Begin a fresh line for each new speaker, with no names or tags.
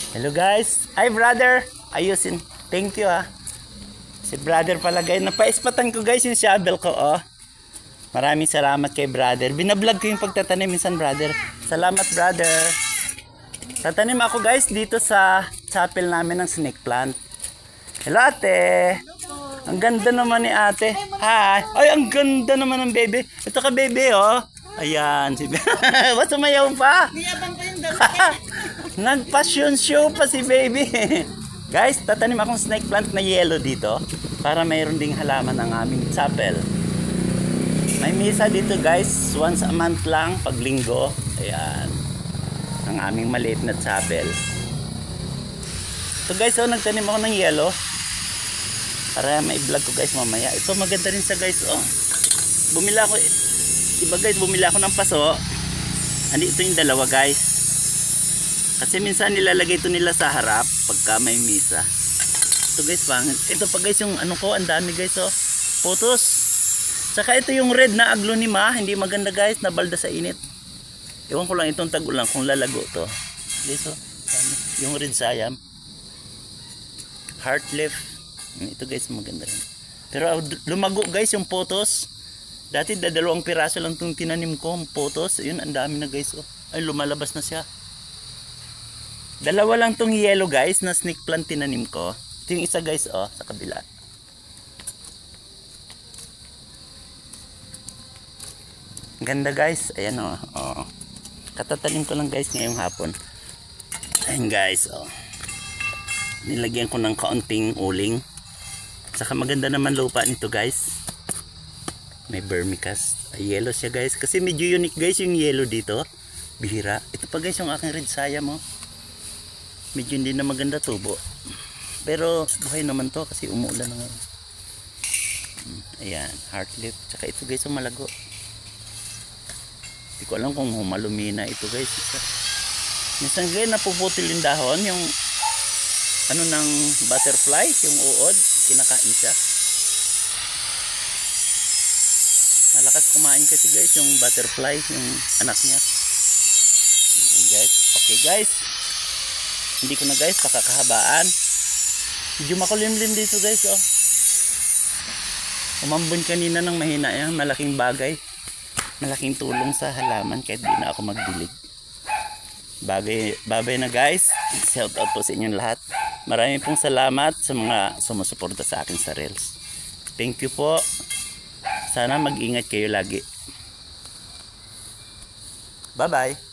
Hello guys. Hi brother. Ayusin. Thank you ha. Si brother pala guys. Napaispatan ko guys yung shovel ko oh. Maraming salamat kay brother. Binablog ko yung pagtatanim minsan brother. Salamat brother. Tatanim ako guys dito sa chapel namin ng snake plant. Hello ate. Ang ganda naman ni ate. Hi. Ay ang ganda naman ng baby. Ito ka baby oh. Ayan. Ba't sumayaw pa?
Niyabang ko yung damit.
Nag-passion show pa si baby. Guys, tatanim akong snake plant na yellow dito para mayroon ding halaman ng aming chapel. May misa dito guys, once a month lang pag linggo. Ayan. Ang aming maliit na chapel. So guys, nagtanim ako ng yellow para ma-vlog ko guys mamaya. Ito maganda rin sa guys oh. Bumila ako bumila ako ng paso. Andito yung dalawa guys. Kasi minsan nilalagay ito nila sa harap pagka may misa. Ito guys, pangit. Ito pa guys yung ano ko, ang dami guys oh. Photos. Saka ito yung red na aglonema, hindi maganda guys, nabalda sa init. Ewan ko lang itong tagulang kung lalago to. Guys oh, yung red sayam. Heart leaf. Ito guys, maganda rin. Pero lumago guys yung photos. Dati dalawang piraso lang itong tinanim ko, photos. Yun, ang dami na guys oh. Ay, lumalabas na siya. Dalawa lang tong yellow guys na snake plant tinanim ko. Ito yung isa guys oh sa kabila. Ganda guys. Ayan oh. Oh. Katatanim ko lang guys ngayong hapon. Ayan guys oh. Nilagyan ko ng kaunting uling. Saka maganda naman lupa nito guys. May vermicast. Yellow siya guys. Kasi medyo unique guys yung yellow dito. Bihira. Ito pa guys yung aking red sayam oh. Medyo hindi na maganda tubo. Pero buhay naman to kasi umuulan na ngayon. Ayan, heart leaf. Tsaka ito guys, malago. Hindi ko alam kung humalumina ito guys. Minsan guys, napuputil yung dahon. Yung ano ng butterfly, yung uod, kinakain siya. Malakas kumain kasi guys yung butterfly, yung anak niya. Ayan guys. Okay guys. Hindi ko na guys pakakahabaan. Medyo makulimlim dito guys oh. Umambon kanina ng mahina yan. Malaking bagay. Malaking tulong sa halaman kahit di na ako magdilig. Babay na guys. Shout out po sa inyong lahat. Maraming pong salamat sa mga sumusuporta sa akin sa Reels. Thank you po. Sana mag-ingat kayo lagi. Bye bye.